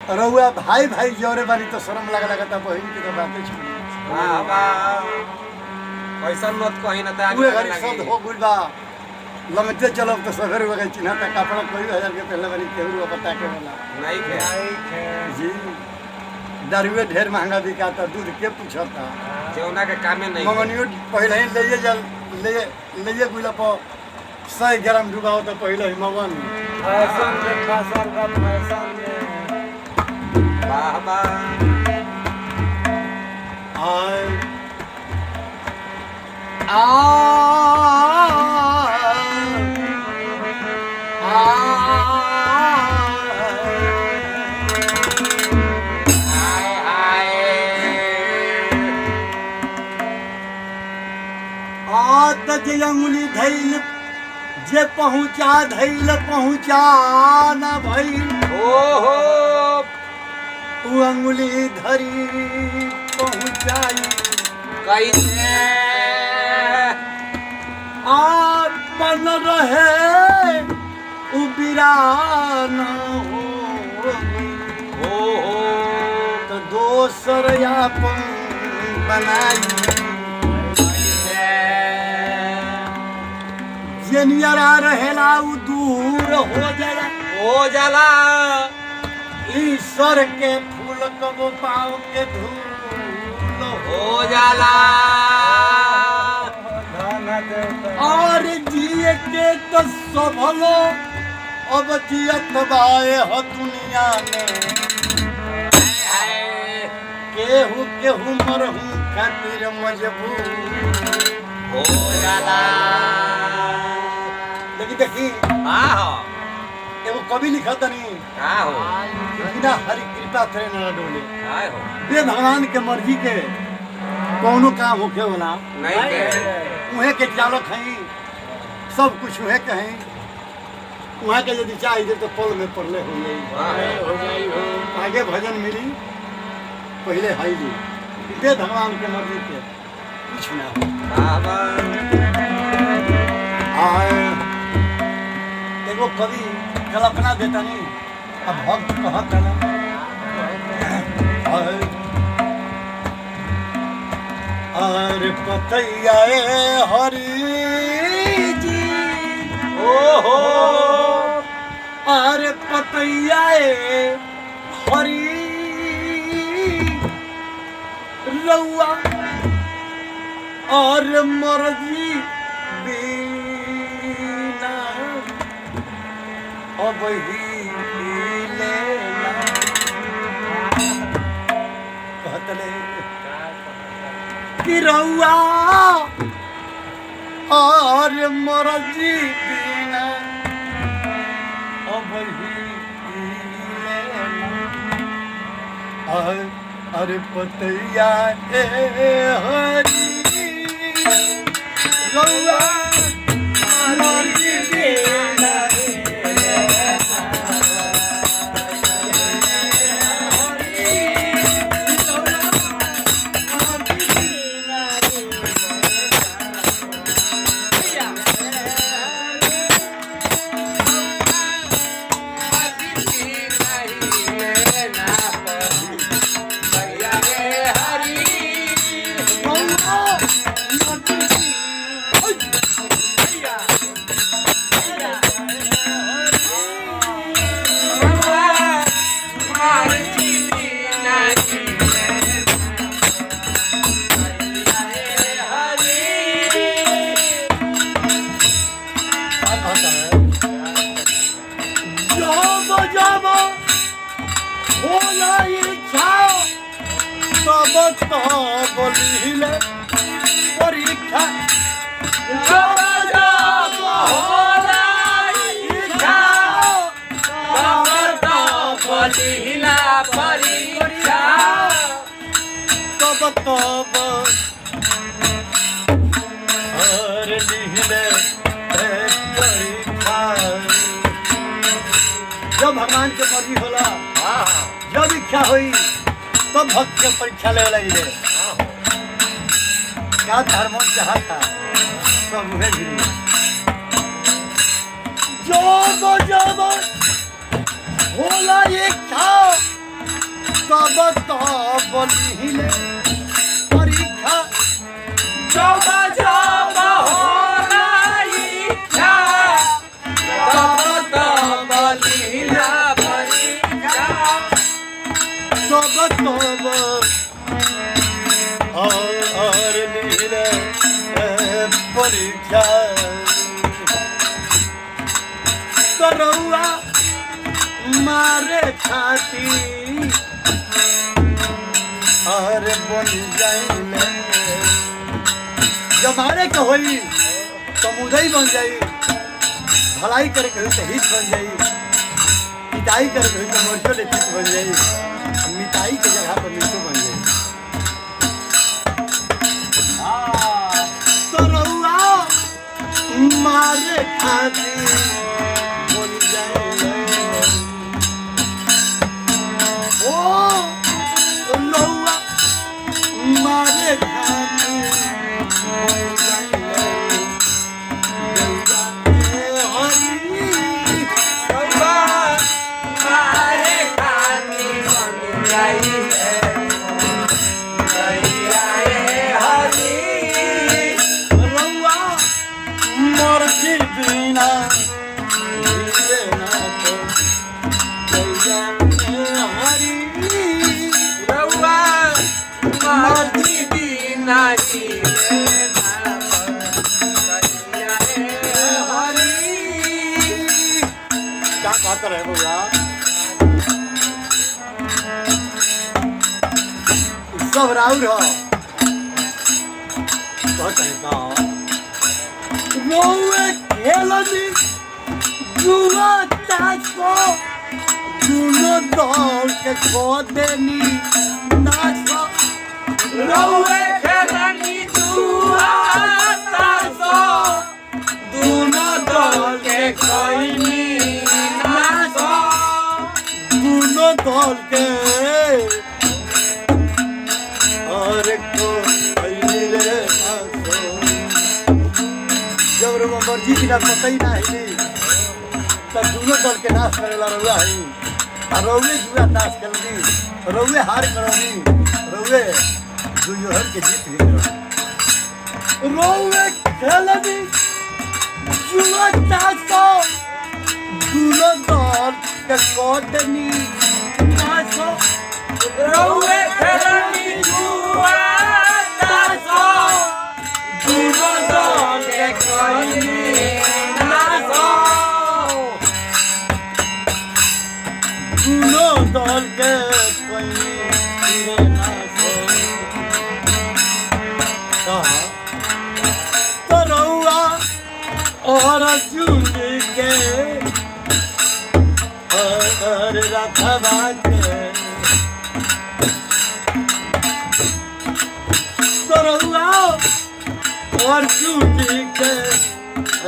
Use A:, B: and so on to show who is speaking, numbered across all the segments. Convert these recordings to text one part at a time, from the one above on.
A: रउआ भाई भाई जोरे बारी तो शर्म लगा लगता बहन की तो बातें छोड़ी।
B: वाह वाह कैसन मत कही ना ता
A: उहे घरी सब हो गुल बा लमते चलब तो सगर वगे चिन्हा ता कपड़ा कोई 1000 के पहले बारी केहू बता के बोला
B: नहीं के
A: जी दारुए ढेर महंगा बिकाता दूध के पूछता
B: केवना के कामे नहीं
A: मंगनियो पहले ही ले जल ले गुला पर 100 ग्राम डुबाओ तो पहले ही मगन
C: फैशन के फसल का फैशन में
B: वाह वाह
A: आय आ जे अंगुली धैल जे पहुँचा धैल पहुँचा न भइल
B: ओहो
A: तू अंगुली धरी पहुँचाई
B: कैसे
A: आपन रहे उबिरान
B: ओहो
A: तो दोसर आपन बनाई जेनियरा रहेला उ दूर हो जाला ईश्वर के फूल कबो पाँव के धूल
B: हो जाला
A: और जिए के तो सबलो अब जियत बाए ह दुनिया में केहू केहू मरहू खातिर मजबूर
B: हो जाला
A: लेकिन देखी
B: हाँ
A: एगो कवि लिखत नहीं
B: का हो
A: बिना हरि कृपा करे न डोले
B: का हो
A: बे भगवान के मर्जी के कौनो काम होखे वाला
B: नहीं के
A: उहे के चालक हैं सब कुछ उहे के हैं उहाँ के यदि चाहिए तो पल में पड़ले हो जाई आगे भजन मिली पहले हाई जी बे भगवान के मर्जी के कुछ ना हो
B: बाबा
A: एगो कवि कल्पना देता नहीं अब भक्त कहत ना अरे पतैया हरि जी
B: ओहो
A: अरे पतैया हरि रउआ और मर्जी बिना अब ही लेना कहतले कि रउआ और मर्जी बिना अब ही लेना अरे पतैया हरी रउआ मर्जी बिना बोलिले परीक्षा जब जब होला इच्छा तब तब बोलिला परीक्षा तब तब हर लिहिले परीक्षा जब भगवान के मर्जी होला जब इच्छा हुई तो भक्त के परीक्षा ले लगे क्या धर्म जहाँ था सब उन्हें गिरी जब जब होला इच्छा लिहिले परीक्षा
C: जब जब होला इच्छा तब तब लीला परीक्षा
A: सब तब और लिहिले परीक्षा करौआ मारे छाती अरे बन जाइले जब मारे के होई तो मुदई बन जाई भलाई करे के होई तो हित बन जाई पिटाई करे के होई तो मोर्चो ले चित बन जाई मिटाई के जगह पर मिटो बन जाई तो रउआ मारे खाती बन जाइले ओ रउआ मारे खाती बन जाइले
C: रउआ मारे खाती बन जाई है दैया हरी
A: रउआ मर्जी बिना हिले ना तो दैया हरी
C: रउआ मर्जी बिना हिले ना दैया हरी
A: क्या कहते रहे भैया सब राउर हो कहते हैं का रोए खेलनी जुआ ताको दुनो दौड़ के खो देनी नाचो
C: रउए खेलनी जुआ तासो दुनो दल के खैनी नाचो
A: दुनो दौड़ के और को हिले नाचो जब रुआ मर्जी बिना पता ही ना हिले तब दोनों दल के नाश करेला रउआ है और रउए जुआ नाश करनी रउए हार करनी रउए दुयोहर के जीत भी करनी रउए खेलनी जुआ तासो दोनों दल के कोटनी नाचो
C: रउए खेलनी जुआ तासो दुनो दल के खैनी नाचो
A: दोनों दल के कोई हीरे नाचो तो रउआ और चूड़ी के और रखवा के तो रउआ और चूड़ी के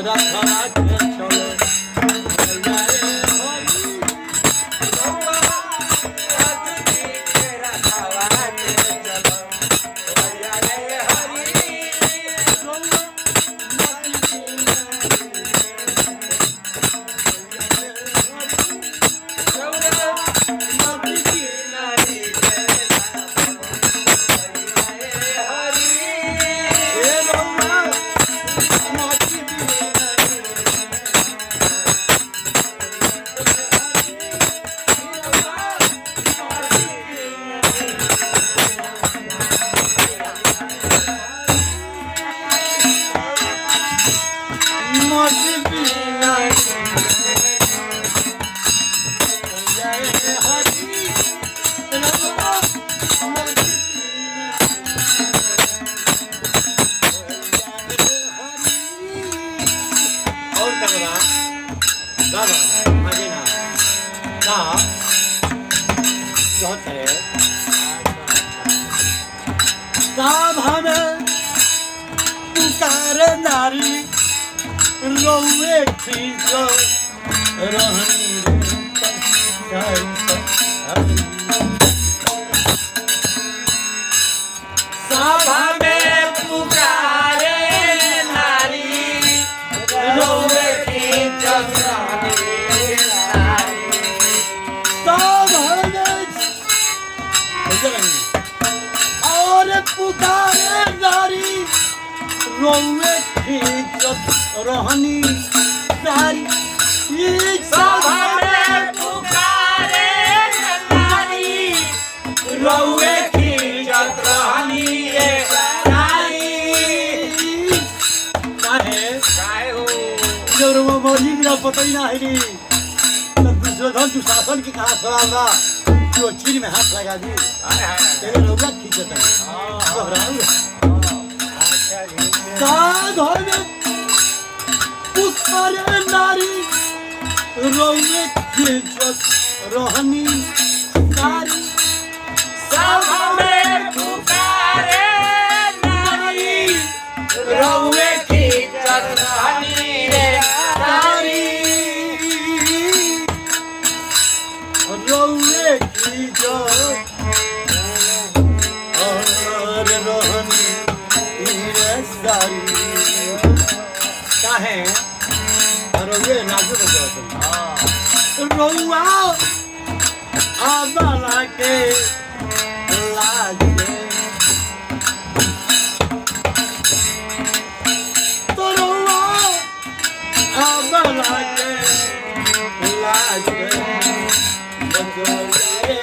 A: रखवा के चलो नारी रोवे खींचो
C: सभा में पुकारे नारी रोवे खींचो
A: सब रोवे खींचत रहनी सारी
C: सभा में पुकारे नारी रउए खींचत रहनी ये सारी काहे हो
A: जब वो मौजी का पता ही ना है नी तो दुर्योधन दुशासन की कहा सवाल जो चीर में हाथ लगा दी तेरे रउआ खींचत है घबराओ साधो में पुकारे नारी रोवे खींचत रहनी सारी
C: सभा में पुकारे नारी रउए खींचत रहनी ये सारी
A: रोवे खींचत और रहनी ये सारी काहे रोवे नाचो बजाओ रोवा आबाला के लाज तो रोवा आबाला के लाज बचो रे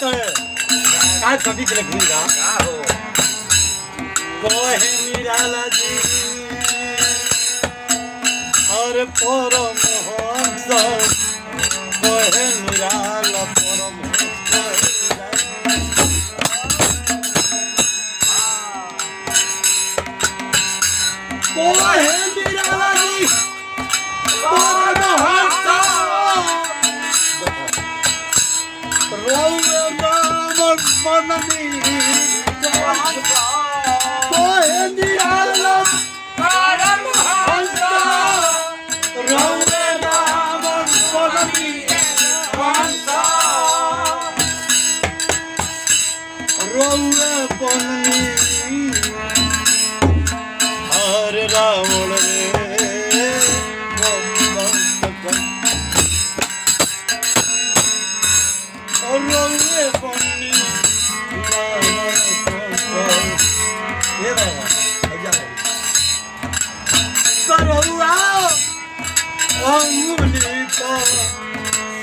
A: काय कभी के लिखेगा कोहे निराला जी और परम हंस कोहे निराला परम कोहे निराला जी परम हंस मननी कोहे निराला
C: परम हंस
A: रौवे राम मननी
C: हंस
A: रौवे बननी हर रावण रे रौवे बननी करुआ अंगुली को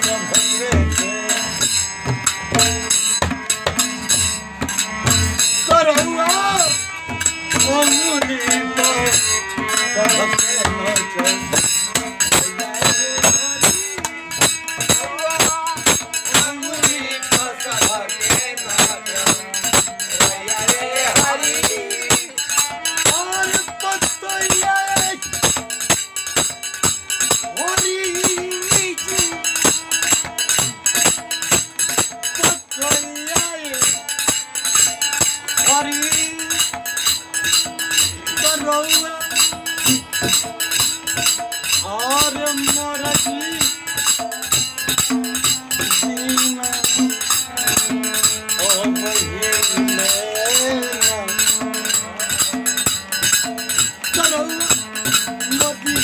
A: संभले करुआ अंगुली को संभले और मोरजी दीना ओ बहिले करो मोदी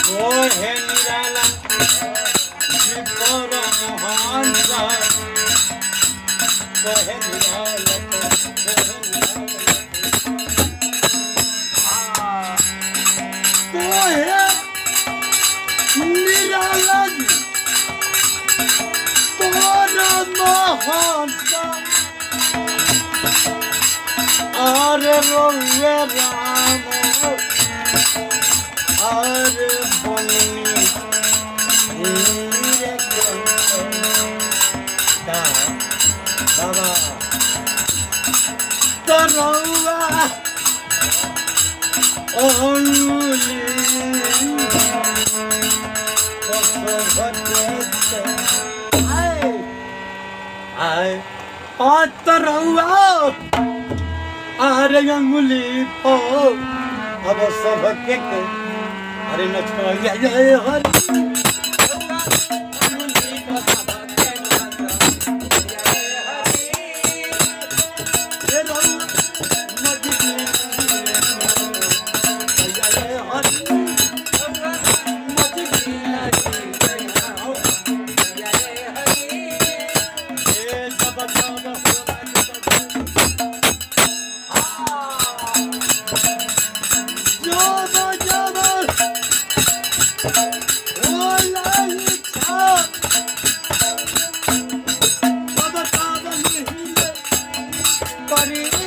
A: कोहे निराला अरे रोवे राम अरे बननी धीरे का बाबा तो रौआ ओनुली आए रउआ अरे अंगुली पो अब सब के अरे नचवाइया जय हरि Buddy.